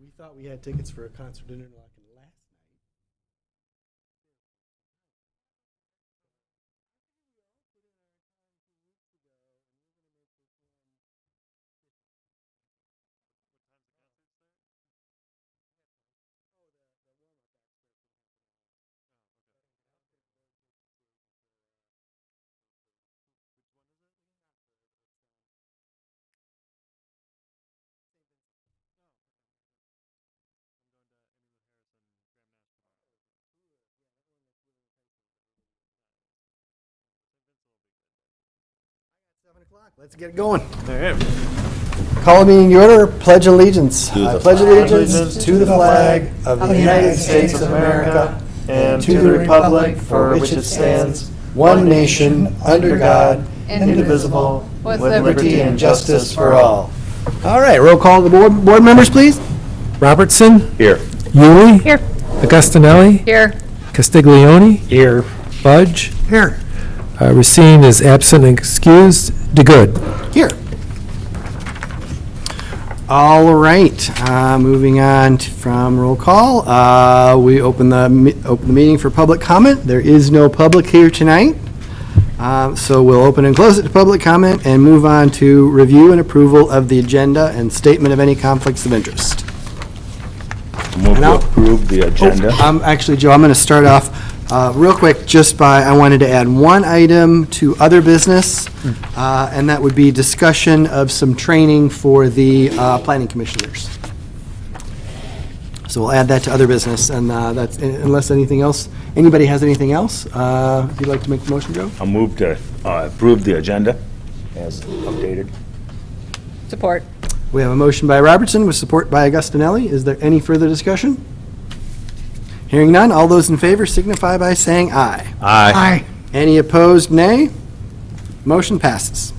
We thought we had tickets for a concert in Interlochen last night. Let's get it going. All right. Call me in your order. Pledge allegiance. I pledge allegiance to the flag of the United States of America and to the republic for which it stands, one nation, under God, indivisible, with liberty and justice for all. All right, roll call to the board members, please. Robertson? Here. Yuli? Here. Agostinelli? Here. Castiglione? Here. Budge? Here. Racine is absent and excused. DeGood? Here. All right, moving on from roll call. We open the meeting for public comment. There is no public here tonight. So we'll open and close it to public comment and move on to review and approval of the agenda and statement of any conflicts of interest. Move to approve the agenda. Actually, Joe, I'm going to start off real quick just by, I wanted to add one item to other business, and that would be discussion of some training for the planning commissioners. So we'll add that to other business, and that's, unless anybody has anything else, if you'd like to make the motion, Joe? I'll move to approve the agenda as updated. Support. We have a motion by Robertson with support by Agostinelli. Is there any further discussion? Hearing none, all those in favor signify by saying aye. Aye. Any opposed, nay? Motion passes.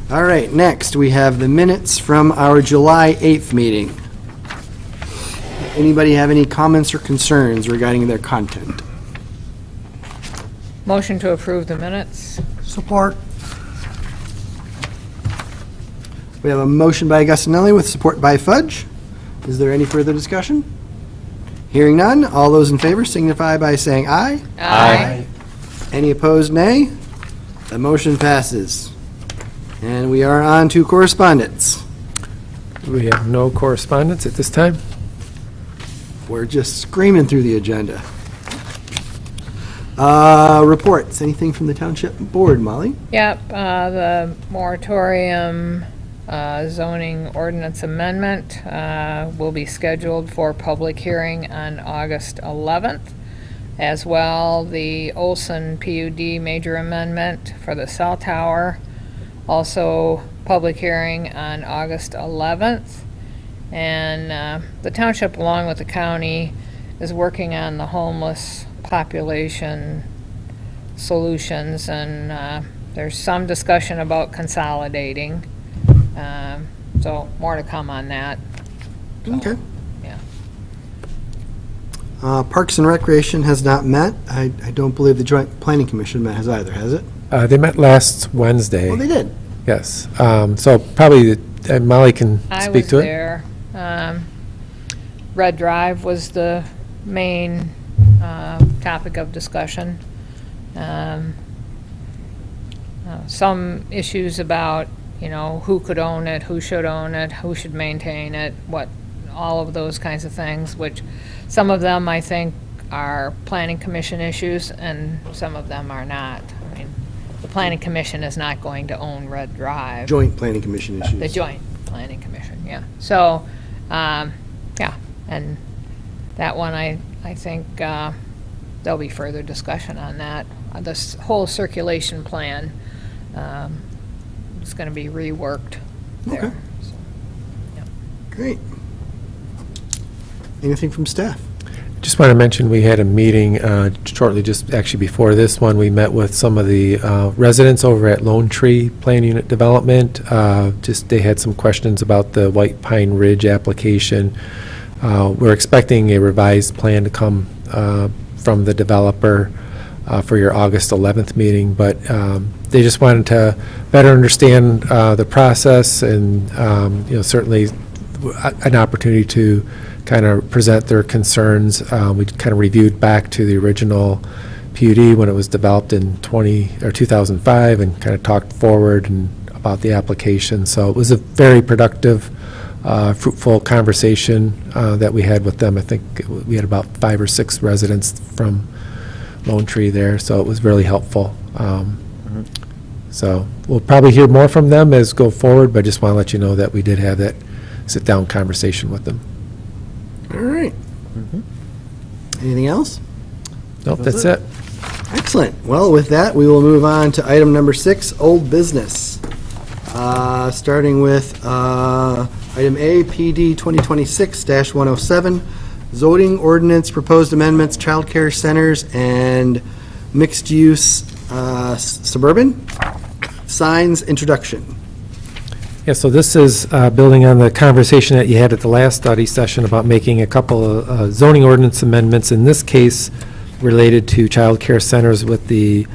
All right, next, we have the minutes from our July 8th meeting. Anybody have any comments or concerns regarding their content? Motion to approve the minutes. Support. We have a motion by Agostinelli with support by Fudge. Is there any further discussion? Hearing none, all those in favor signify by saying aye. Aye. Any opposed, nay? The motion passes. And we are on to correspondence. We have no correspondence at this time. We're just screaming through the agenda. Reports, anything from the Township Board, Molly? Yep, the moratorium zoning ordinance amendment will be scheduled for public hearing on August 11th. As well, the Olson PUD major amendment for the cell tower, also public hearing on August 11th. And the township, along with the county, is working on the homeless population solutions, and there's some discussion about consolidating. So more to come on that. So, Okay. yeah. Parks and Recreation has not met. I don't believe the Joint Planning Commission has either, has it? They met last Wednesday. Oh, they did. Yes. So probably Molly can I speak was to it. there. Red Drive was the main topic of discussion. Some issues about, who could own it, who should own it, who should maintain it, all of those kinds of things, which some of them I think are planning commission issues and some of them are not. I mean, the planning commission is not going to own Red Drive. Joint Planning Commission issues. The Joint Planning Commission, yeah. So, yeah, and that one, I think there'll be further discussion on that. This whole circulation plan is going to be reworked there. Okay. So, yeah. Great. Anything from staff? Just want to mention, we had a meeting shortly, just actually before this one. We met with some of the residents over at Lone Tree Plan Unit Development. They had some questions about the White Pine Ridge application. We're expecting a revised plan to come from the developer for your August 11th meeting, but they just wanted to better understand the process, and certainly an opportunity to kind of present their concerns. We kind of reviewed back to the original PUD when it was developed in 2005 and kind of talked forward and about the application. So it was a very productive, fruitful conversation that we had with them. I think we had about 5 or 6 residents from Lone Tree there, so it was really helpful. So we'll probably hear more from them as go forward, but I just want to let you know that we did have that sit-down conversation with them. All right. Anything else? Nope, that's it. Excellent. Well, with that, we will move on to item number 6, old business. Starting with item A, PD 2026-107, zoning ordinance, proposed amendments, childcare centers, and mixed-use suburban signs introduction. Yeah, so this is building on the conversation that you had at the last study session about making a couple of zoning ordinance amendments, in this case related to child care centers with the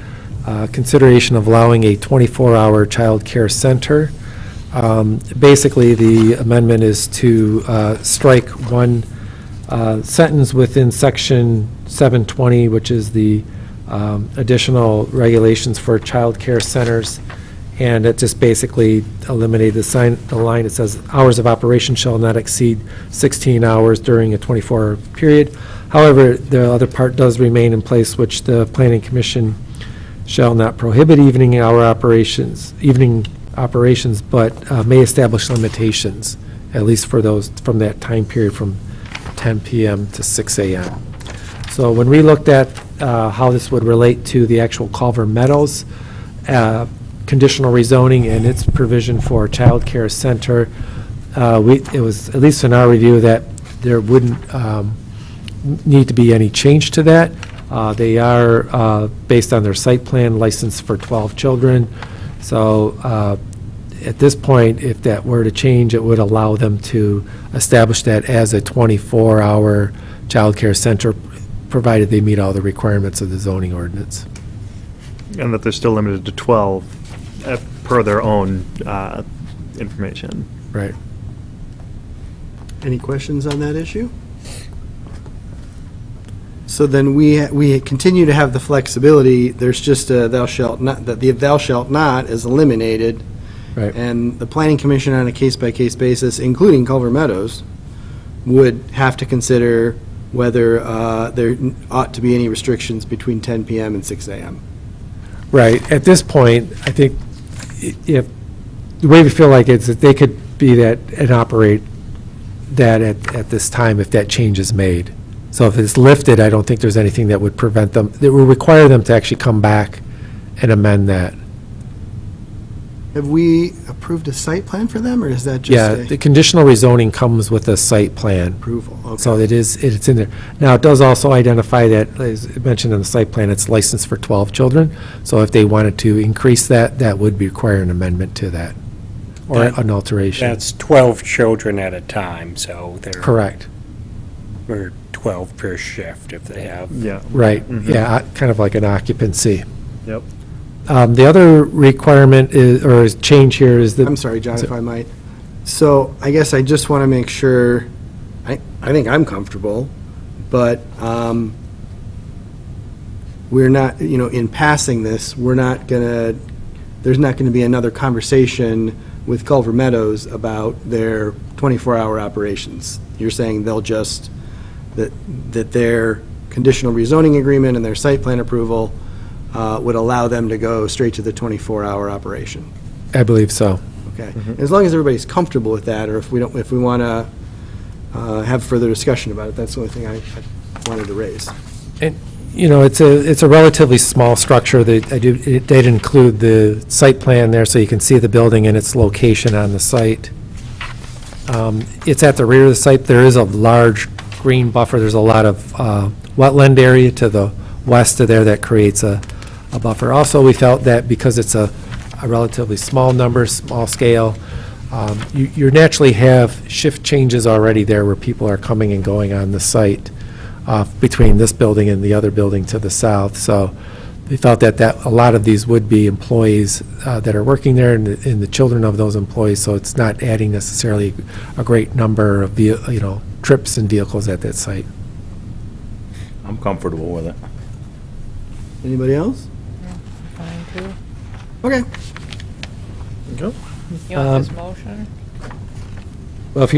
consideration of allowing a 24-hour child care center. Basically, the amendment is to strike one sentence within section 720, which is the additional regulations for child care centers. And it just basically eliminated the line that says hours of operation shall not exceed 16 hours during a 24-hour period. However, the other part does remain in place, which the Planning Commission shall not prohibit evening operations, but may establish limitations, at least for those from that time period from 10 p.m. to 6 a.m. So when we looked at how this would relate to the actual Culver Meadows conditional rezoning and its provision for a child care center, it was, at least in our review, that there wouldn't need to be any change to that. They are, based on their site plan, licensed for 12 children. So at this point, if that were to change, it would allow them to establish that as a 24-hour child care center, provided they meet all the requirements of the zoning ordinance. And that they're still limited to 12 per their own information. Right. Any questions on that issue? So then we continue to have the flexibility. There's just a thou shalt not, that the thou shalt not is eliminated. Right. And the Planning Commission on a case-by-case basis, including Culver Meadows, would have to consider whether there ought to be any restrictions between 10 p.m. and 6 a.m. Right. At this point, I think if the way we feel like it's that they could be that and operate that at this time if that change is made. So if it's lifted, I don't think there's anything that would prevent them, that would require them to actually come back and amend that. Have we approved a site plan for them, or is that just Yeah, the conditional rezoning comes with a site plan. approval? Okay. So it's in there. Now, it does also identify that, as mentioned in the site plan, it's licensed for 12 children. So if they wanted to increase that, that would require an amendment to that, or an alteration. That's 12 children at a time, so they're. Correct. Or 12 per shift if they have. Yeah. Right, yeah, kind of like an occupancy. Yep. The other requirement is, or change here is that. I'm sorry, John, if I might. So I guess I just want to make sure, I think I'm comfortable, but we're not, in passing this, we're not going to, there's not going to be another conversation with Culver Meadows about their 24-hour operations. You're saying they'll just, that their conditional rezoning agreement and their site plan approval would allow them to go straight to the 24-hour operation. I believe so. Okay. As long as everybody's comfortable with that, or if we want to have further discussion about it, that's the only thing I wanted to raise. And, it's a relatively small structure. They did include the site plan there, so you can see the building and its location on the site. It's at the rear of the site. There is a large green buffer. There's a lot of wetland area to the west of there that creates a buffer. Also, we felt that because it's a relatively small number, small scale, you naturally have shift changes already there where people are coming and going on the site between this building and the other building to the south. So we felt that a lot of these would be employees that are working there and the children of those employees, so it's not adding necessarily a great number of, trips and vehicles at that site. I'm comfortable with it. Anybody else? Fine, too. Okay. You want this motion? Well, if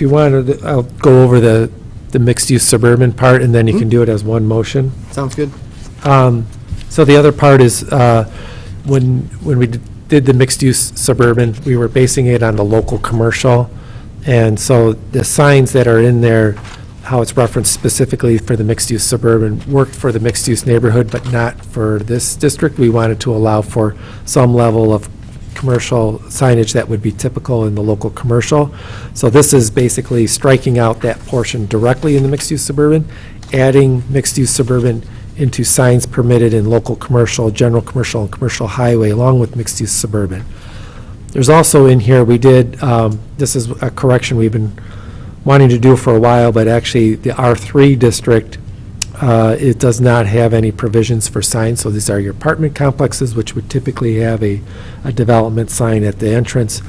you wanted, I'll go over the mixed-use suburban part, and then you can do it as one motion. Sounds good. So the other part is, when we did the mixed-use suburban, we were basing it on the local commercial. And so the signs that are in there, how it's referenced specifically for the mixed-use suburban, worked for the mixed-use neighborhood, but not for this district. We wanted to allow for some level of commercial signage that would be typical in the local commercial. So this is basically striking out that portion directly in the mixed-use suburban, adding mixed-use suburban into signs permitted in local commercial, general commercial, and commercial highway, along with mixed-use suburban. There's also in here, we did, this is a correction we've been wanting to do for a while, but actually the R3 district, it does not have any provisions for signs. So these are your apartment complexes, which would typically have a development sign at the entrance.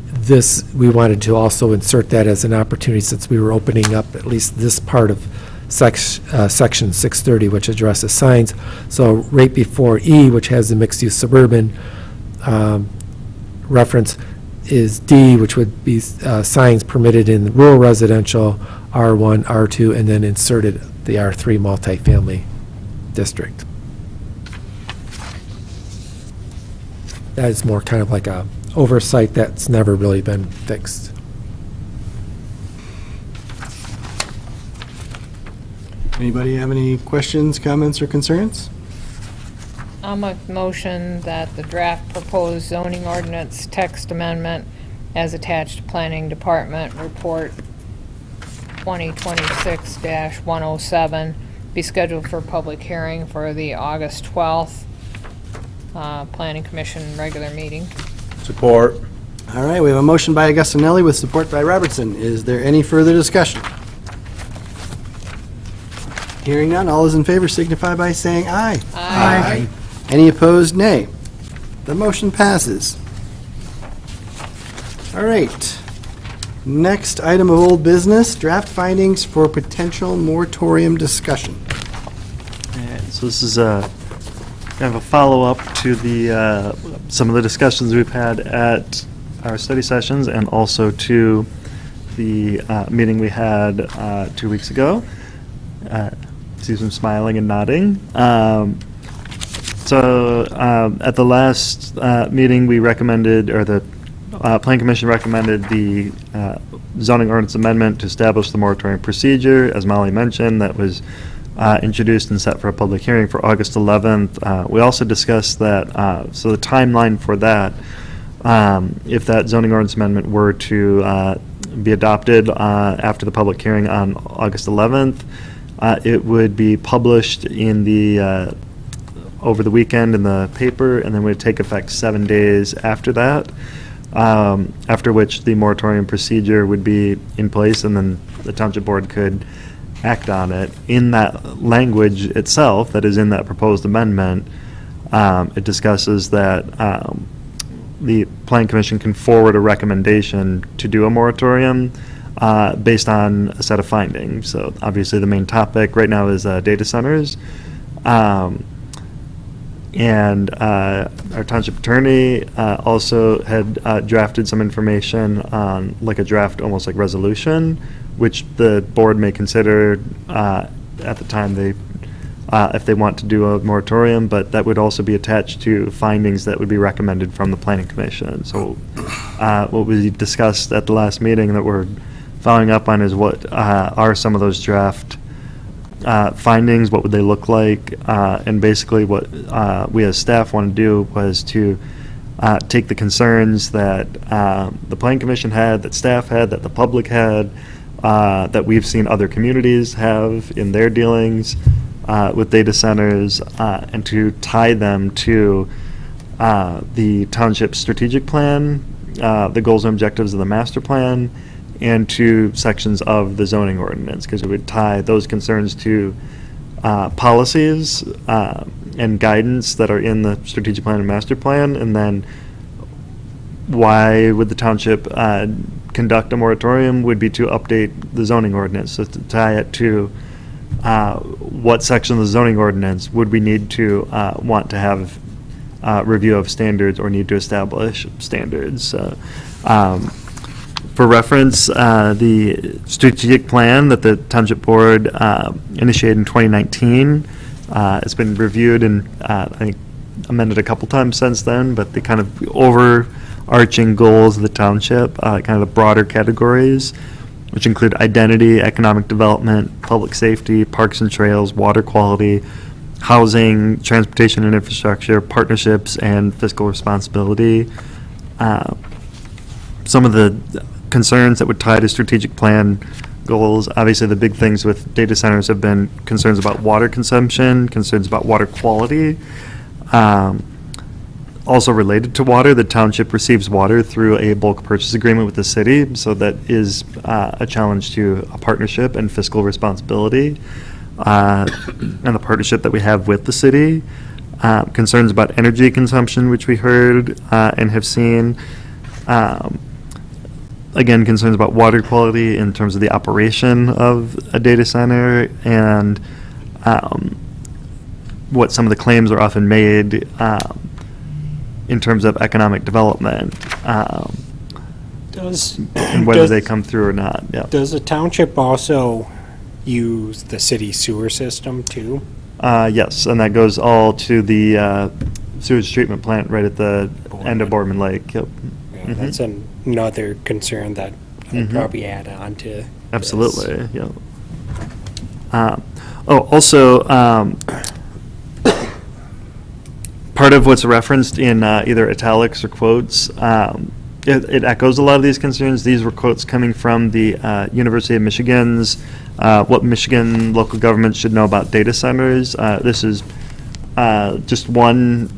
This, we wanted to also insert that as an opportunity, since we were opening up at least this part of section 630, which addresses signs. So right before E, which has the mixed-use suburban reference, is D, which would be signs permitted in rural residential, R1, R2, and then inserted the R3 multifamily district. That is more kind of like a oversight that's never really been fixed. Anybody have any questions, comments, or concerns? I'll make motion that the draft proposed zoning ordinance text amendment as attached to Planning Department Report 2026-107 be scheduled for public hearing for the August 12th Planning Commission regular meeting. Support. All right, we have a motion by Augustinelli with support by Robertson. Is there any further discussion? Hearing none, all those in favor signify by saying aye. Aye. Any opposed, nay. The motion passes. All right. Next item of old business, draft findings for potential moratorium discussion. And so this is kind of a follow-up to the some of the discussions we've had at our study sessions, and also to the meeting we had 2 weeks ago. See some smiling and nodding. So at the last meeting, we recommended, or the Plan Commission recommended the zoning ordinance amendment to establish the moratorium procedure. As Molly mentioned, that was introduced and set for a public hearing for August 11th. We also discussed that, so the timeline for that, if that zoning ordinance amendment were to be adopted after the public hearing on August 11th, it would be published in the over the weekend in the paper, and then would take effect 7 days after that, after which the moratorium procedure would be in place, and then the Township Board could act on it. In that language itself, that is in that proposed amendment, it discusses that the Plan Commission can forward a recommendation to do a moratorium based on a set of findings. So obviously the main topic right now is data centers. And our township attorney also had drafted some information on like a draft, almost like resolution, which the board may consider at the time they, if they want to do a moratorium, but that would also be attached to findings that would be recommended from the Planning Commission. So what we discussed at the last meeting that we're following up on is what are some of those draft findings, what would they look like, and basically what we as staff want to do was to take the concerns that the Planning Commission had, that staff had, that the public had, that we've seen other communities have in their dealings with data centers, and to tie them to the township strategic plan, the goals and objectives of the master plan, and to sections of the zoning ordinance, because it would tie those concerns to policies and guidance that are in the strategic plan and master plan, and then why would the township conduct a moratorium would be to update the zoning ordinance, so to tie it to what section of the zoning ordinance would we need to want to have review of standards or need to establish standards. For reference, the strategic plan that the Township Board initiated in 2019, it's been reviewed and I think amended a couple times since then, but the kind of overarching goals of the township, kind of the broader categories, which include identity, economic development, public safety, parks and trails, water quality, housing, transportation and infrastructure, partnerships, and fiscal responsibility. Some of the concerns that would tie to strategic plan goals, obviously the big things with data centers have been concerns about water consumption, concerns about water quality. Also related to water, the township receives water through a bulk purchase agreement with the city, so that is a challenge to a partnership and fiscal responsibility, and the partnership that we have with the city. Concerns about energy consumption, which we heard and have seen. Again, concerns about water quality in terms of the operation of a data center, and what some of the claims are often made in terms of economic development, and whether they come through or not. Yeah. Does the township also use the city sewer system too? Yes, and that goes all to the sewage treatment plant right at the end of Boardman Lake. Yep. Yeah, that's another concern that I'd probably add on to. Absolutely, yeah. Also, part of what's referenced in either italics or quotes, it echoes a lot of these concerns. These were quotes coming from the University of Michigan's what Michigan local governments should know about data centers. This is just one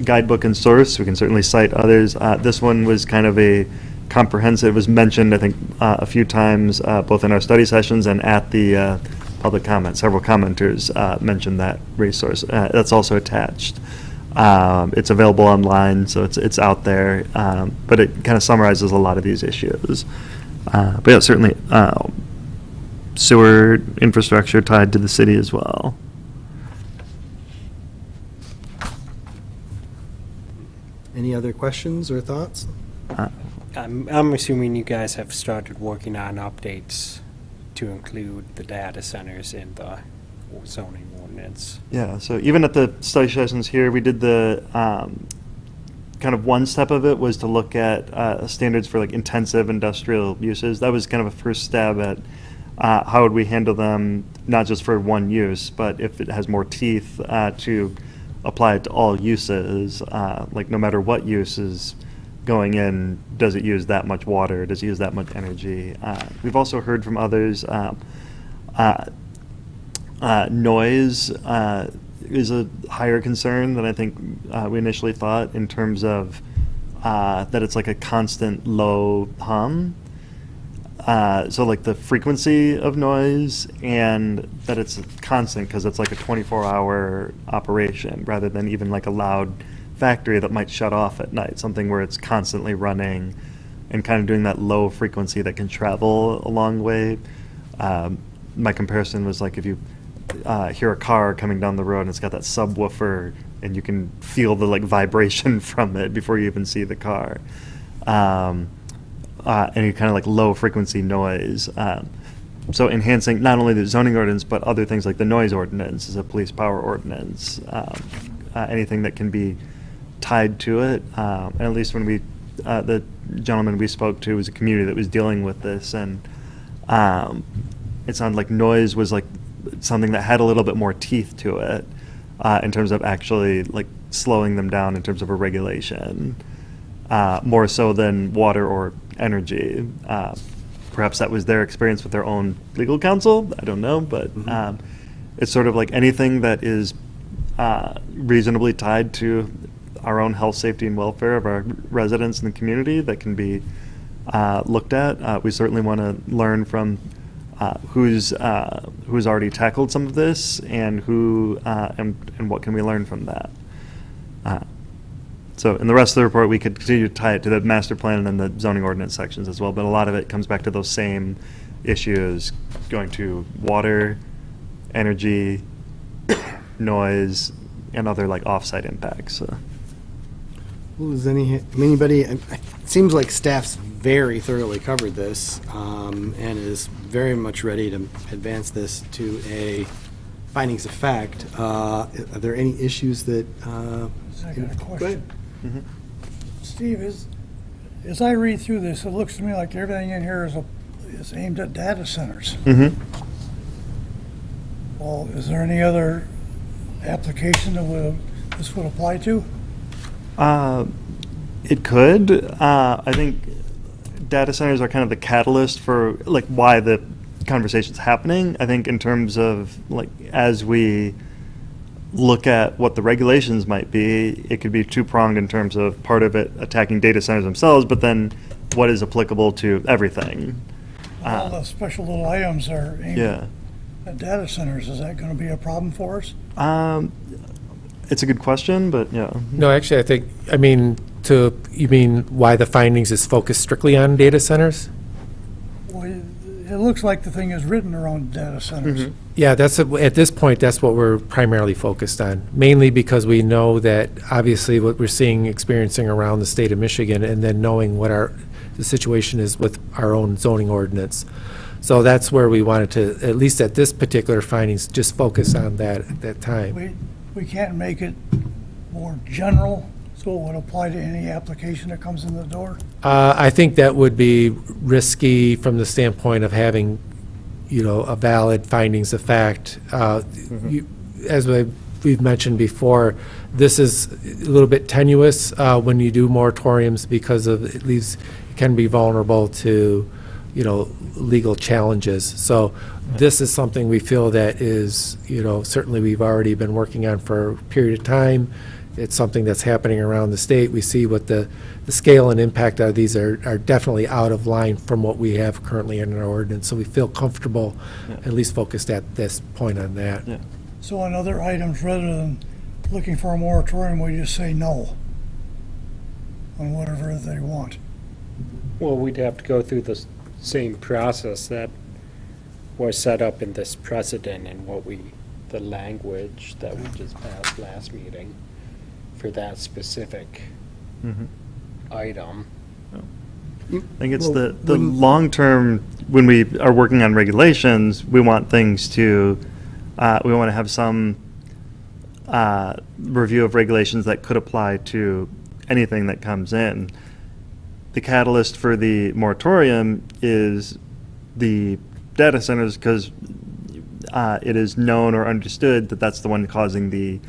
guidebook and source. We can certainly cite others. This one was kind of a comprehensive, was mentioned, I think, a few times, both in our study sessions and at the public comment. Several commenters mentioned that resource. That's also attached. It's available online, so it's out there, but it kind of summarizes a lot of these issues. But yeah, certainly sewer infrastructure tied to the city as well. Any other questions or thoughts? I'm assuming you guys have started working on updates to include the data centers in the zoning ordinance. Yeah, so even at the study sessions here, we did the kind of one step of it was to look at standards for like intensive industrial uses. That was kind of a first stab at how would we handle them, not just for one use, but if it has more teeth to apply it to all uses, like no matter what use is going in, does it use that much water, does it use that much energy? We've also heard from others, noise is a higher concern than I think we initially thought, in terms of that it's like a constant low hum. So like the frequency of noise, and that it's constant because it's like a 24-hour operation rather than even like a loud factory that might shut off at night, something where it's constantly running and kind of doing that low frequency that can travel a long way. My comparison was like if you hear a car coming down the road and it's got that subwoofer and you can feel the like vibration from it before you even see the car. Any kind of like low frequency noise. So enhancing not only the zoning ordinance, but other things like the noise ordinance, is a police power ordinance, anything that can be tied to it. And at least when we, the gentleman we spoke to was a community that was dealing with this, and it sounded like noise was like something that had a little bit more teeth to it in terms of actually like slowing them down in terms of a regulation, more so than water or energy. Perhaps that was their experience with their own legal counsel. I don't know, but it's sort of like anything that is reasonably tied to our own health, safety, and welfare of our residents in the community that can be looked at. We certainly want to learn from who's already tackled some of this, and who and what can we learn from that. So in the rest of the report, we could continue to tie it to the master plan and the zoning ordinance sections as well, but a lot of it comes back to those same issues going to water, energy, noise, and other like off-site impacts. Anybody, it seems like staff's very thoroughly covered this, and is very much ready to advance this to a findings of fact. Are there any issues that? I got a Go question. ahead. Steve, as I read through this, it looks to me like everything in here is aimed at data centers. Mm-hmm. Well, is there any other application that this would apply to? It could. I think data centers are kind of the catalyst for like why the conversation's happening. I think in terms of like as we look at what the regulations might be, it could be two-pronged in terms of part of it attacking data centers themselves, but then what is applicable to everything. All the special little items are aimed Yeah. at data centers. Is that going to be a problem for us? It's a good question, but yeah. No, actually, I mean, you mean why the findings is focused strictly on data centers? Well, it looks like the thing is written around data centers. Mm-hmm. Yeah, at this point, that's what we're primarily focused on, mainly because we know that obviously what we're experiencing around the state of Michigan, and then knowing what the situation is with our own zoning ordinance. So that's where we wanted to, at least at this particular findings, just focus on that at that time. We can't make it more general, so it would apply to any application that comes in the door? I think that would be risky from the standpoint of having, a valid findings of fact. As we've mentioned before, this is a little bit tenuous when you do moratoriums because it can be vulnerable to, legal challenges. So this is something we feel that is, certainly we've already been working on for a period of time. It's something that's happening around the state. We see what the scale and impact of these are definitely out of line from what we have currently in our ordinance. So we feel comfortable, at least focused at this point on that. Yeah. So on other items, rather than looking for a moratorium, we just say no on whatever they want. Well, we'd have to go through the same process that was set up in this precedent and the language that we just passed last meeting for that specific item. I think it's the long-term, when we are working on regulations, we want things to, we want to have some review of regulations that could apply to anything that comes in. The catalyst for the moratorium is the data centers because it is known or understood that that's the one causing the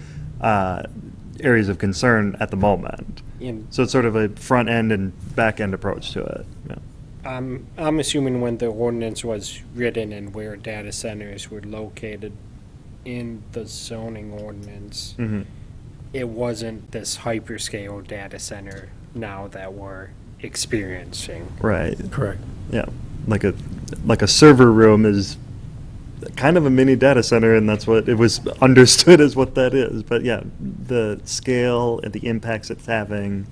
areas of concern at the moment. So it's sort of a front end and back end approach to it. Yeah. I'm assuming when the ordinance was written and where data centers were located in the zoning ordinance, it wasn't this hyperscale data center now that we're experiencing. Right. Correct. Yeah. Like a server room is kind of a mini data center, and that's what it was understood as what that is. But yeah, the scale and the impacts it's having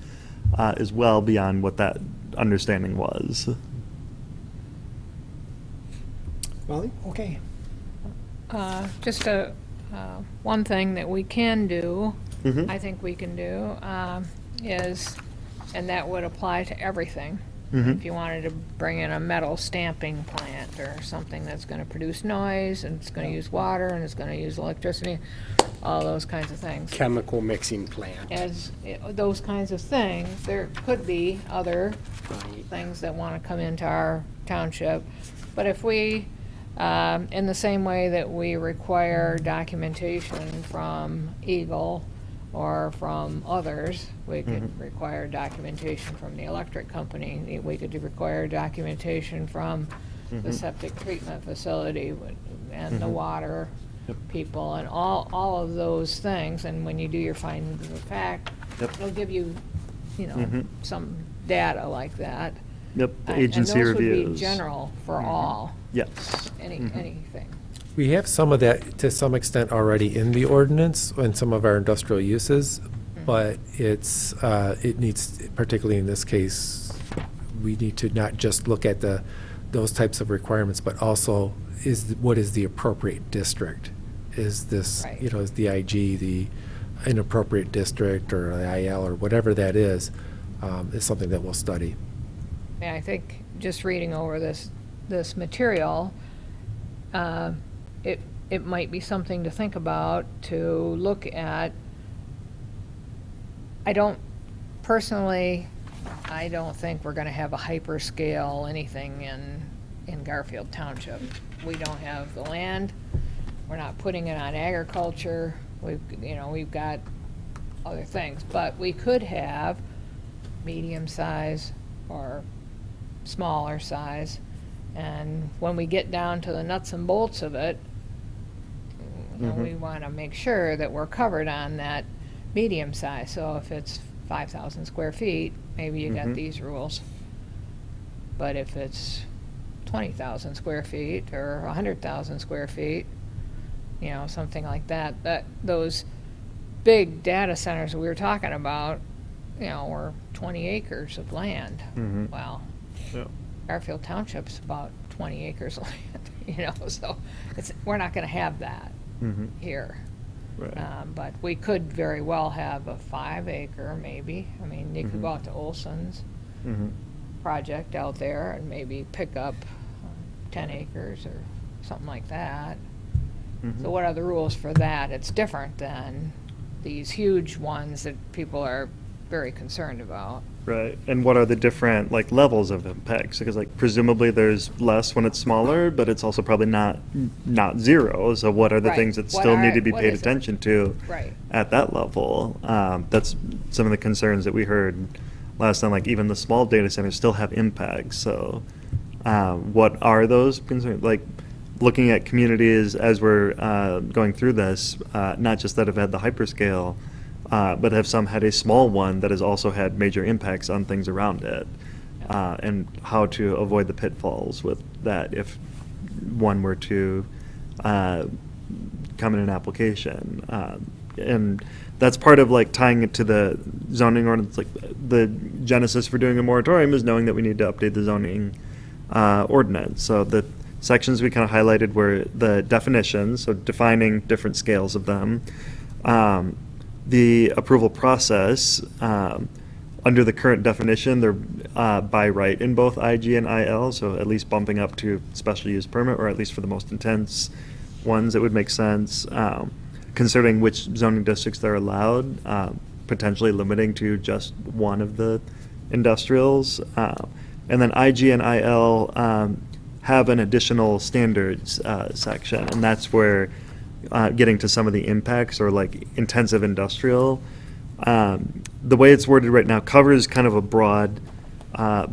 is well beyond what that understanding was. Molly? Okay. Just one thing that we can do, Mhm. I think we can do, is, and that would apply to everything. Mhm. If you wanted to bring in a metal stamping plant or something that's gonna produce noise, and it's gonna use water, and it's gonna use electricity, all those kinds of things. Chemical mixing plant. Those kinds of things, there could be other things that wanna come into our township. But if we, in the same way that we require documentation from Eagle or from others, we could require documentation from the electric company. We could require documentation from the septic treatment facility and the water people and all of those things. And when you do your findings of fact, it'll give you, some data like that. Yep, the And agency those would be reviews. general for all, Yes. anything. We have some of that to some extent already in the ordinance and some of our industrial uses, but it's, it needs, particularly in this case, we need to not just look at those types of requirements, but also what is the appropriate district? Is this, Right. is the IG the inappropriate district or the IL or whatever that is something that we'll study. And I think just reading over this material, it might be something to think about, to look at. Personally, I don't think we're gonna have a hyperscale anything in Garfield Township. We don't have the land, we're not putting it on agriculture, we've got other things, but we could have medium size or smaller size, and when we get down to the nuts and bolts of it, we wanna make sure that we're covered on that medium size. So if it's 5,000 square feet, maybe you got these rules. But if it's 20,000 square feet or 100,000 square feet, something like that, those big data centers that we were talking about, were 20 acres of land. Well, Yeah. Garfield Township's about 20 acres of land, so we're not gonna have that here. Right. But we could very well have a 5 acre, maybe. I mean, you could go out to Olson's project out there and maybe pick up 10 acres or something like that. So what are the rules for that? It's different than these huge ones that people are very concerned about. Right, and what are the different, levels of impacts? Because, presumably there's less when it's smaller, but it's also probably not zero, so what are the Right. things that What still need to be what paid is it? attention to Right. at that level? That's some of the concerns that we heard last time, even the small data centers still have impacts, so what are those concerns? Looking at communities as we're going through this, not just that have had the hyperscale, but have some had a small one that has also had major impacts on things around it, and how to avoid the pitfalls with that if one were to come in an application. And that's part of tying it to the zoning ordinance. The genesis for doing a moratorium is knowing that we need to update the zoning ordinance. So the sections we kind of highlighted were the definitions, so defining different scales of them. The approval process, under the current definition, they're by right in both IG and IL, so at least bumping up to special use permit, or at least for the most intense ones, it would make sense. Considering which zoning districts they're allowed, potentially limiting to just one of the industrials. And then IG and IL have an additional standards section, and that's where getting to some of the impacts or intensive industrial. The way it's worded right now covers kind of a broad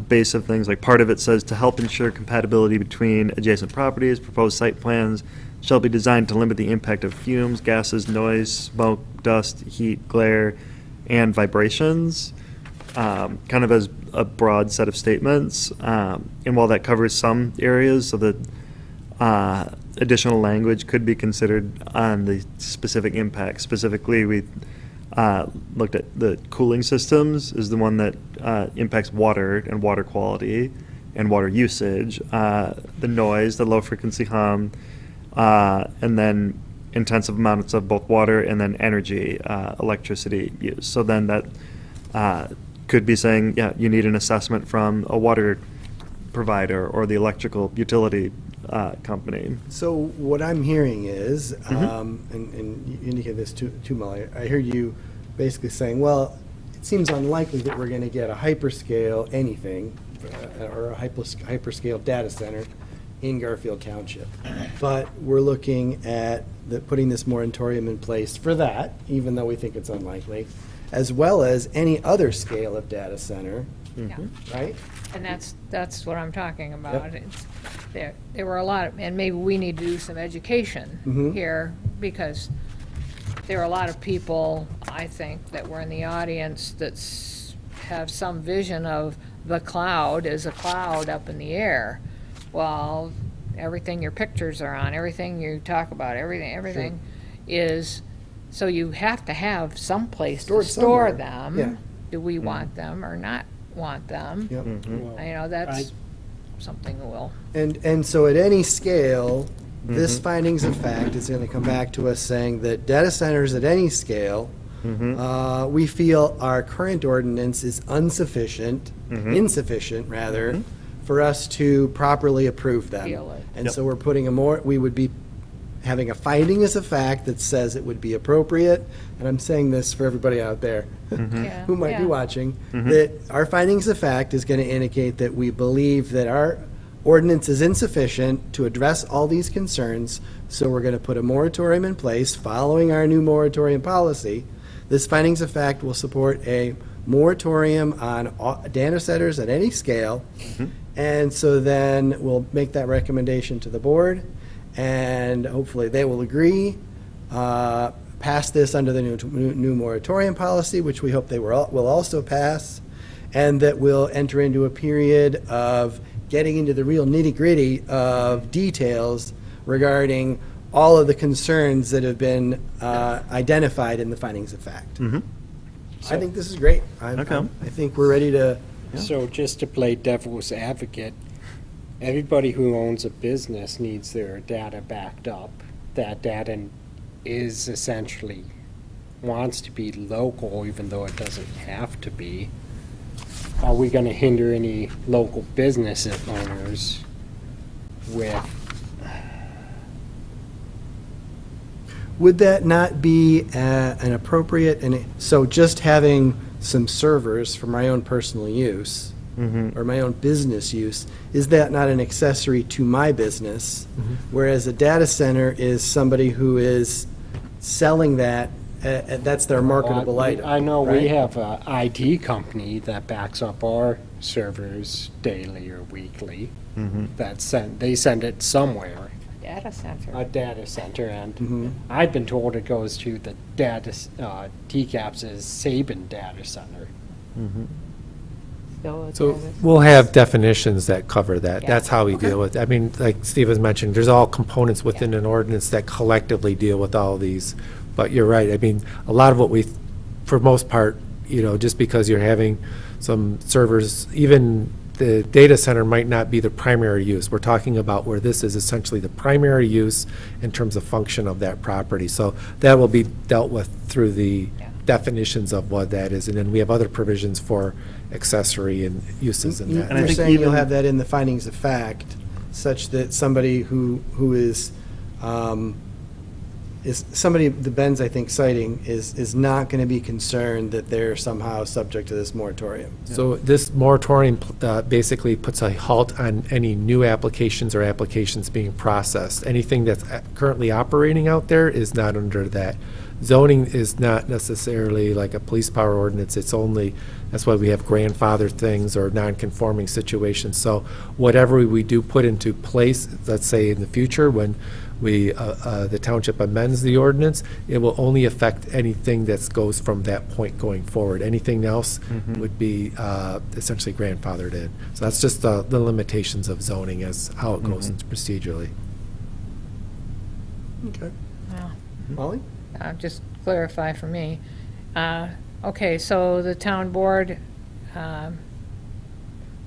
base of things. Part of it says to help ensure compatibility between adjacent properties, proposed site plans shall be designed to limit the impact of fumes, gases, noise, smoke, dust, heat, glare, and vibrations. Kind of as a broad set of statements. And while that covers some areas, so that additional language could be considered on the specific impacts. Specifically, we looked at the cooling systems is the one that impacts water and water quality and water usage, the noise, the low frequency hum, and then intensive amounts of both water and then energy, electricity use. So then that could be saying, yeah, you need an assessment from a water provider or the electrical utility company. So what I'm hearing is, and you indicate this too, Molly, I hear you basically saying, well, it seems unlikely that we're going to get a hyperscale anything, or a hyperscale data center in Garfield Township. But we're looking at putting this moratorium in place for that, even though we think it's unlikely, as well as any other scale of data center, Yeah. right? And that's what I'm talking about. Yep. There were a lot, and maybe we need to do some education here, because there are a lot of people, I think, that were in the audience that have some vision of the cloud is a cloud up in the air. Well, everything your pictures are on, everything you talk about, everything is, so you have to have some place to Stored store somewhere. them. Yeah. Do we want them or not want them? Yep. Well, You know, that's something we'll, And so at any scale, this findings of fact is gonna come back to us saying that data centers at any scale, we feel our current ordinance is insufficient rather, for us to properly approve them. Feel it. And so we're putting we would be having a findings of fact that says it would be appropriate, and I'm saying this for everybody out there Yeah, who might be yeah. watching, that our findings of fact is gonna indicate that we believe that our ordinance is insufficient to address all these concerns, so we're gonna put a moratorium in place following our new moratorium policy. This findings of fact will support a moratorium on data centers at any scale. And so then we'll make that recommendation to the board, and hopefully they will agree, pass this under the new moratorium policy, which we hope they will also pass, and that we'll enter into a period of getting into the real nitty-gritty of details regarding all of the concerns that have been identified in the findings of fact. I think this is great. Okay. I think we're ready to, So just to play devil's advocate, everybody who owns a business needs their data backed up. That data is essentially, wants to be local, even though it doesn't have to be. Are we gonna hinder any local business owners with, would that not be an appropriate, and so just having some servers for my own personal use, or my own business use, is that not an accessory to my business? Whereas a data center is somebody who is selling that, that's their marketable item. I know we right? have a IT company that backs up our servers daily or weekly. They send it somewhere, data center. a data center, and Mm-hmm. I've been told it goes to the TCAPS' Sabin data center. So we'll have definitions that cover that. Yeah. That's how we deal with, I mean, like Steve has mentioned, there's all components within an ordinance that collectively deal with all these. But you're right, I mean, a lot of what we, for most part, just because you're having some servers, even the data center might not be the primary use. We're talking about where this is essentially the primary use in terms of function of that property. So that will be dealt with through the definitions of what that is. And then we have other provisions for accessory and uses and that. And I You're think saying you'll even- have that in the findings of fact, such that somebody who is somebody, the Ben's, I think, citing, is not going to be concerned that they're somehow subject to this moratorium. So this moratorium basically puts a halt on any new applications or applications being processed. Anything that's currently operating out there is not under that. Zoning is not necessarily like a police power ordinance. It's only, that's why we have grandfather things or non-conforming situations. So whatever we do put into place, let's say in the future when the township amends the ordinance, it will only affect anything that goes from that point going forward. Anything else would be essentially grandfathered in. So that's just the limitations of zoning as how it goes procedurally. Okay. Yeah. Molly? Just clarify for me. Okay, so the town board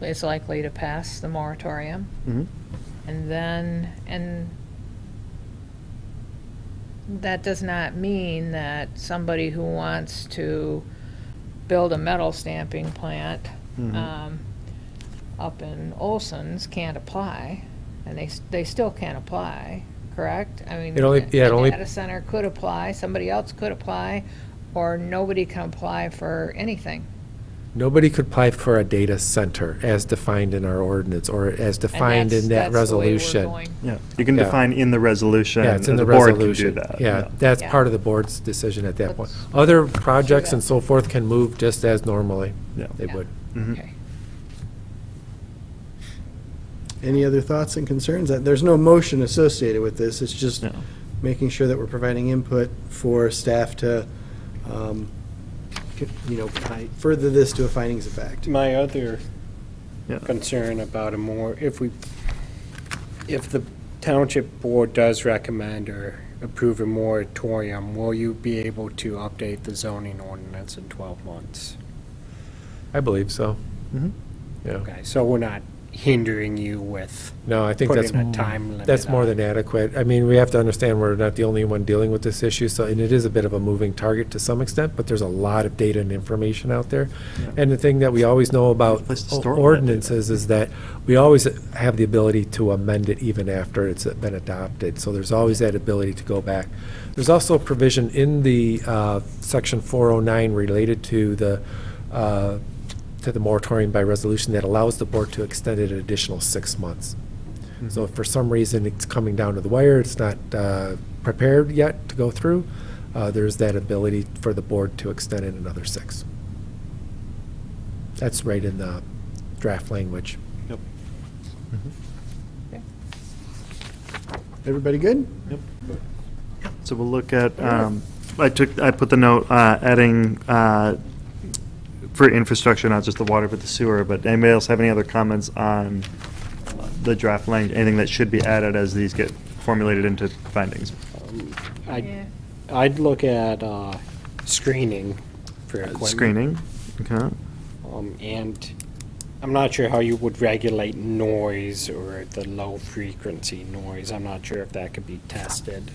is likely to pass the moratorium. And then, that does not mean that somebody who wants to build a metal stamping plant up in Olson's can't apply, and they still can't apply, correct? I mean, It only- yeah, it the only- data center could apply, somebody else could apply, or nobody can apply for anything. Nobody could apply for a data center as defined in our ordinance or as defined in that That's the way we're resolution. going. Yeah, you can Yeah. define in the resolution. Yeah, it's in the board can do resolution. that. Yeah, that's Yeah. part of the board's decision at that point. Let's- Other projects and so forth can move just as normally. Yeah. They Yeah. would. Okay. Any other thoughts and concerns? There's no motion associated with this. It's just No. making sure that we're providing input for staff to, further this to a findings of fact. My other Yeah. concern about if the township board does recommend or approve a moratorium, will you be able to update the zoning ordinance in 12 months? I believe so. Mhm. Yeah. Okay, so we're not hindering you with No, I think that's, putting a time limit that's more on than it. adequate. I mean, we have to understand we're not the only one dealing with this issue, so, and it is a bit of a moving target to some extent, but there's a lot of data and information out there. And the thing that we always know about Place to store all that ordinances is that we always have the ability to amend it even after it's been adopted, so there's always that ability to go back. There's also a provision in the Section 409 related to the moratorium by resolution that allows the board to extend it an additional 6 months. So if for some reason it's coming down to the wire, it's not prepared yet to go through, there's that ability for the board to extend it another 6. That's right in the draft language. Yep. Everybody good? So we'll look at, I put the note, adding, for infrastructure, not just the water, but the sewer, but anybody else have any other comments on the draft language, anything that should be added as these get formulated into findings? I'd look at screening for equipment. Screening, okay. And I'm not sure how you would regulate noise or the low frequency noise. I'm not sure if that could be tested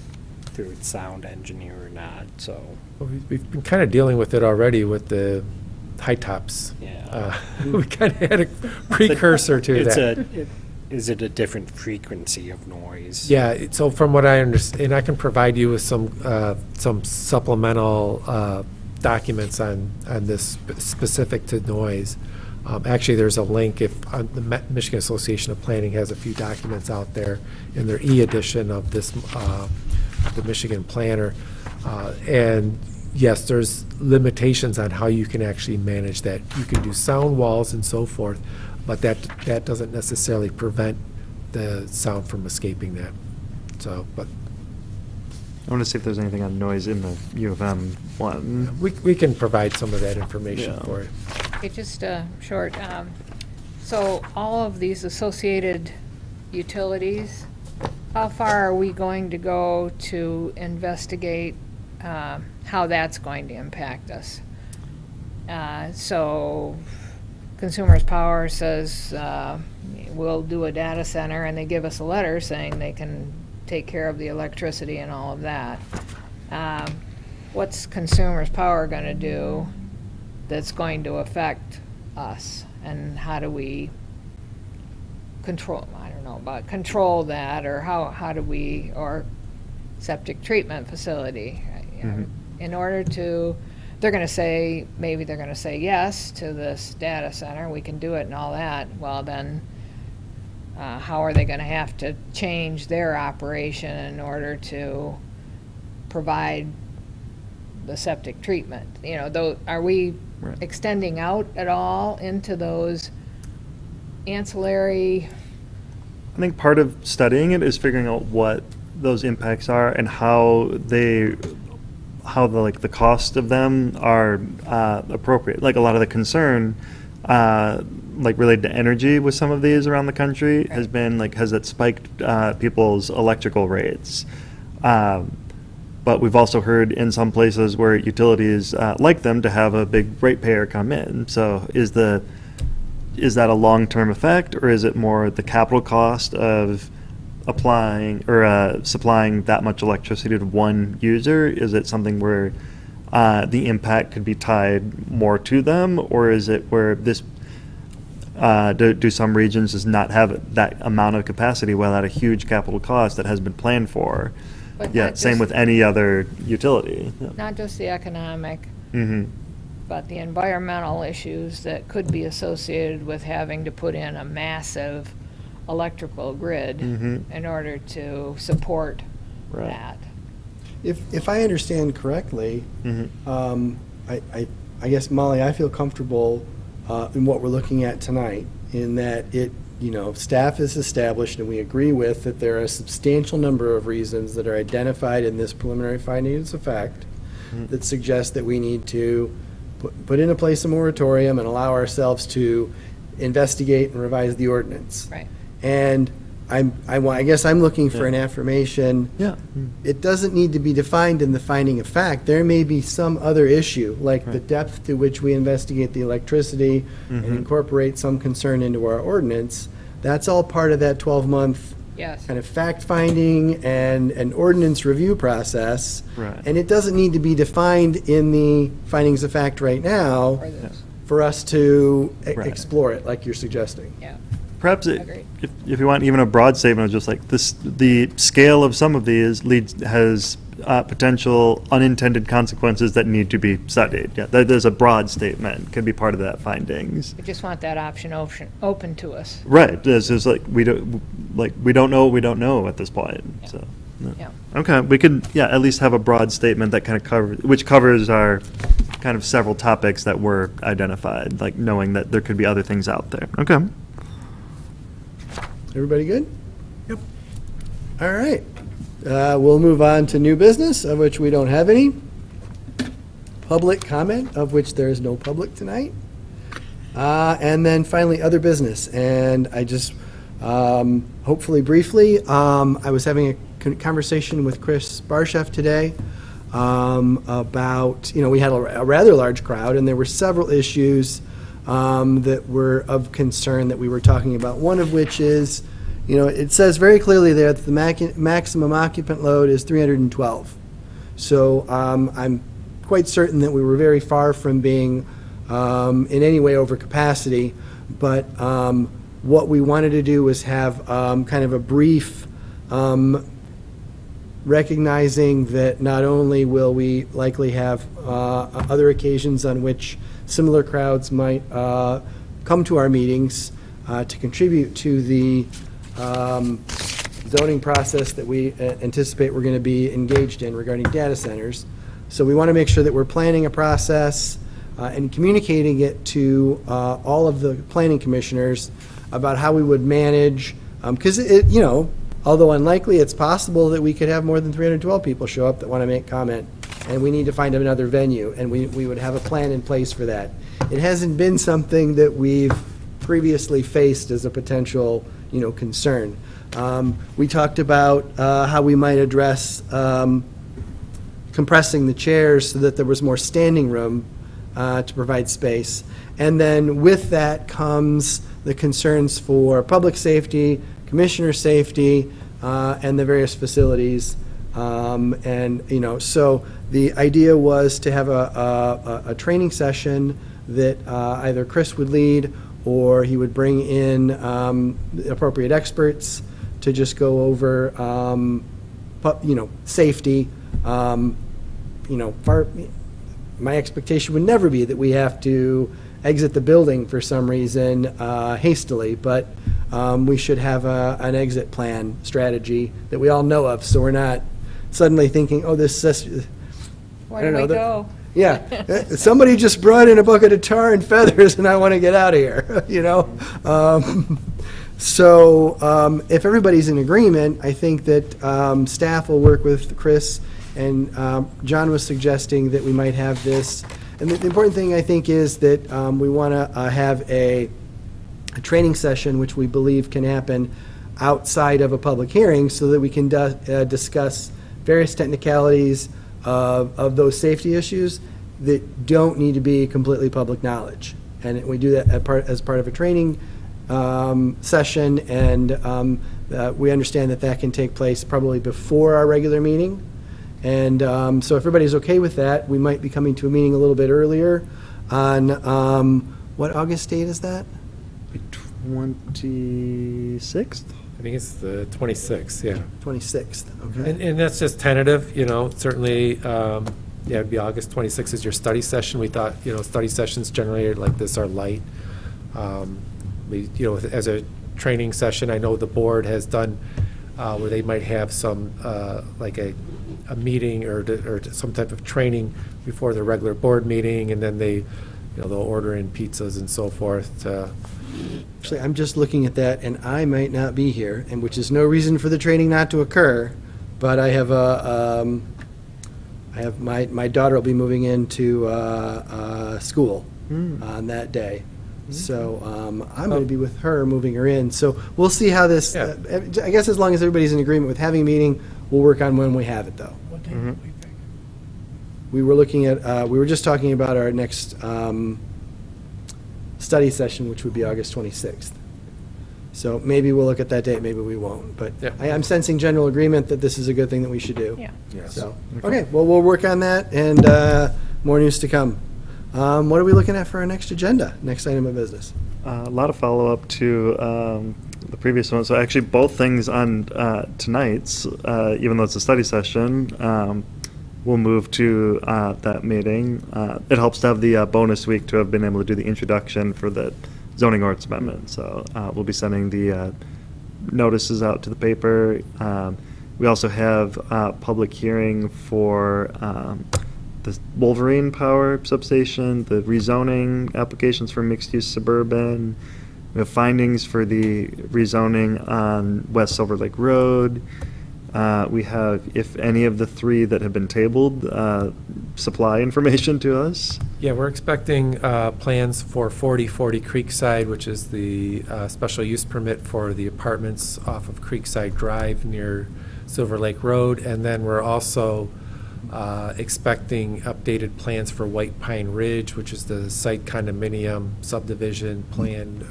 through sound engineer or not, so, Well, we've been kind of dealing with it already with the high tops. yeah. We kind of had a precursor to It's that. is it a different frequency of noise? Yeah, so from what I understand, and I can provide you with some supplemental documents on this specific to noise. Actually, there's a link the Michigan Association of Planning has a few documents out there in their e-edition of this, the Michigan Planner. And yes, there's limitations on how you can actually manage that. You can do sound walls and so forth, but that doesn't necessarily prevent the sound from escaping that. So, but I want to see if there's anything on noise in the U of M one. we can provide some of that information Yeah. for you. Okay, just short, so all of these associated utilities, how far are we going to go to investigate how that's going to impact us? So Consumers Power says, we'll do a data center, and they give us a letter saying they can take care of the electricity and all of that. What's Consumers Power gonna do that's going to affect us? And how do we control, I don't know about control that, or how do we, or septic treatment facility? In order to, they're gonna say, maybe they're gonna say yes to this data center, we can do it and all that. Well, then, how are they gonna have to change their operation in order to provide the septic treatment? You know, are we Right. extending out at all into those ancillary? I think part of studying it is figuring out what those impacts are and how the cost of them are appropriate. Like a lot of the concern, like related to energy with some of these around the country has been like, has it spiked people's electrical rates? But we've also heard in some places where utilities like them to have a big ratepayer come in. So is that a long-term effect, or is it more the capital cost of applying or supplying that much electricity to one user? Is it something where the impact could be tied more to them, or is it where this do some regions just not have that amount of capacity without a huge capital cost that has been planned for? But Yeah, not same just- with any other utility. Not just the economic, Mm-hmm. but the environmental issues that could be associated with having to put in a massive electrical grid Mhm. in order to support Right. that. If I understand correctly, Mm-hmm. I guess, Molly, I feel comfortable in what we're looking at tonight, in that staff has established, and we agree with, that there are a substantial number of reasons that are identified in this preliminary findings of fact that suggest that we need to put into place a moratorium and allow ourselves to investigate and revise the ordinance. Right. And I guess I'm looking for an affirmation. Yeah. It doesn't need to be defined in the finding of fact. There may be some other issue, like the depth to which we investigate the electricity and incorporate some concern into our ordinance. That's all part of that 12-month Yes. kind of fact-finding and an ordinance review process. Right. And it doesn't need to be defined in the findings of fact right now For this. for us to Right. explore it, like you're suggesting. Yeah. Perhaps Agreed. if you want even a broad statement of just like this, the scale of some of these has potential unintended consequences that need to be studied. Yeah, there's a broad statement, could be part of that findings. We just want that option open to us. Right, it's just like we don't know what we don't know at this point, so. no. Yeah. Okay, we could, at least have a broad statement that kind of which covers our kind of several topics that were identified, like knowing that there could be other things out there. Okay. Everybody good? Yep. All right. We'll move on to new business, of which we don't have any. Public comment, of which there is no public tonight. And then finally, other business. And I just, hopefully briefly, I was having a conversation with Chris Barchef today about, we had a rather large crowd, and there were several issues that were of concern that we were talking about. One of which is, it says very clearly there that the maximum occupant load is 312. So I'm quite certain that we were very far from being in any way over capacity. But what we wanted to do was have kind of a brief recognizing that not only will we likely have other occasions on which similar crowds might come to our meetings to contribute to the zoning process that we anticipate we're going to be engaged in regarding data centers. So we want to make sure that we're planning a process and communicating it to all of the planning commissioners about how we would manage, because although unlikely, it's possible that we could have more than 312 people show up that want to make comment, and we need to find another venue, and we would have a plan in place for that. It hasn't been something that we've previously faced as a potential, concern. We talked about how we might address compressing the chairs so that there was more standing room to provide space. And then with that comes the concerns for public safety, commissioner safety, and the various facilities. So the idea was to have a training session that either Chris would lead or he would bring in appropriate experts to just go over, safety. My expectation would never be that we have to exit the building for some reason hastily, but we should have an exit plan strategy that we all know of, so we're not suddenly thinking, oh, this Where do we go? Yeah, somebody just brought in a bucket of tar and feathers and I want to get out of here, So if everybody's in agreement, I think that staff will work with Chris, and John was suggesting that we might have this. And the important thing, I think, is that we want to have a training session, which we believe can happen outside of a public hearing, so that we can discuss various technicalities of those safety issues that don't need to be completely public knowledge. And we do that as part of a training session, and we understand that can take place probably before our regular meeting. And so if everybody's okay with that, we might be coming to a meeting a little bit earlier on, what August date is that? 26th? I think it's the 26th, yeah. 26th, okay. And that's just tentative, certainly, it'd be August 26th is your study session. We thought, study sessions generally like this are light. As a training session, I know the board has done where they might have some, like a meeting or some type of training before the regular board meeting, and then they'll order in pizzas and so forth. Actually, I'm just looking at that, and I might not be here, and which is no reason for the training not to occur, but I have my daughter will be moving into school on that day, So I'm going to be with her, moving her in. So we'll see how this, Yeah. I guess as long as everybody's in agreement with having a meeting, we'll work on when we have it, though. What day did we pick? We were looking at, we were just talking about our next study session, which would be August 26th. So maybe we'll look at that date, maybe we won't. But Yeah. I'm sensing general agreement that this is a good thing that we should do. Yeah. Yes. So, okay, well, we'll work on that, and more news to come. What are we looking at for our next agenda, next item of business? A lot of follow-up to the previous one. So actually, both things on tonight's, even though it's a study session, we'll move to that meeting. It helps to have the bonus week to have been able to do the introduction for the zoning ordinance amendment. So we'll be sending the notices out to the paper. We also have a public hearing for the Wolverine Power Substation, the rezoning applications for mixed-use suburban. We have findings for the rezoning on West Silver Lake Road. We have, if any of the three that have been tabled, supply information to us. Yeah, we're expecting plans for 4040 Creekside, which is the special use permit for the apartments off of Creekside Drive near Silver Lake Road. And then we're also expecting updated plans for White Pine Ridge, which is the site condominium subdivision plan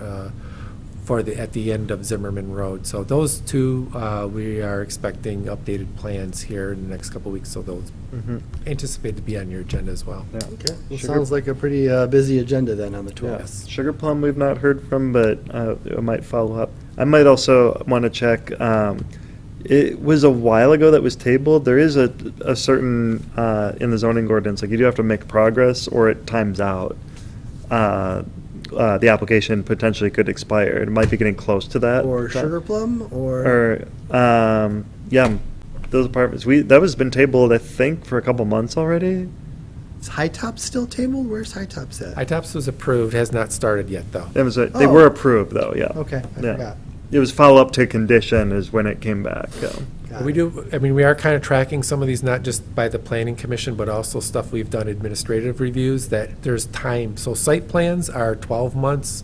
at the end of Zimmerman Road. So those two, we are expecting updated plans here in the next couple of weeks, so those anticipate to be on your agenda as well. Yeah. Okay, well, Sugar- sounds like a pretty busy agenda then on the 12th. Yes. Sugar Plum we've not heard from, but I might follow up. I might also want to check, it was a while ago that was tabled. There is a certain, in the zoning ordinance, like you do have to make progress or it times out. The application potentially could expire. It might be getting close to that. Or Sugar Plum, Or, yeah, those apartments, that was been tabled, I think, for a couple months already. Is High Top still tabled? Where's High Top's at? ITOPS was approved, has not started yet, though. They Oh. were approved, though, yeah. Okay, I Yeah. forgot. It was follow-up to condition is when it came back, yeah. Got We it. do, I mean, we are kind of tracking some of these, not just by the planning commission, but also stuff we've done administrative reviews, that there's time. So site plans are 12 months,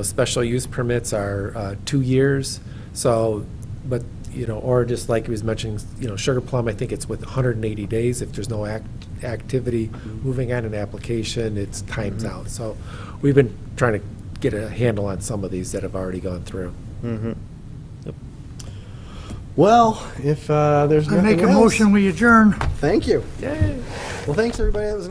special use permits are 2 years. So, but, or just like he was mentioning, Sugar Plum, I think it's with 180 days. If there's no activity moving on an application, it's times out. So we've been trying to get a handle on some of these that have already gone through. Mm-hmm. Well, if there's I nothing make a else, motion, we adjourn. thank you. Yay! Well, thanks, everybody. That was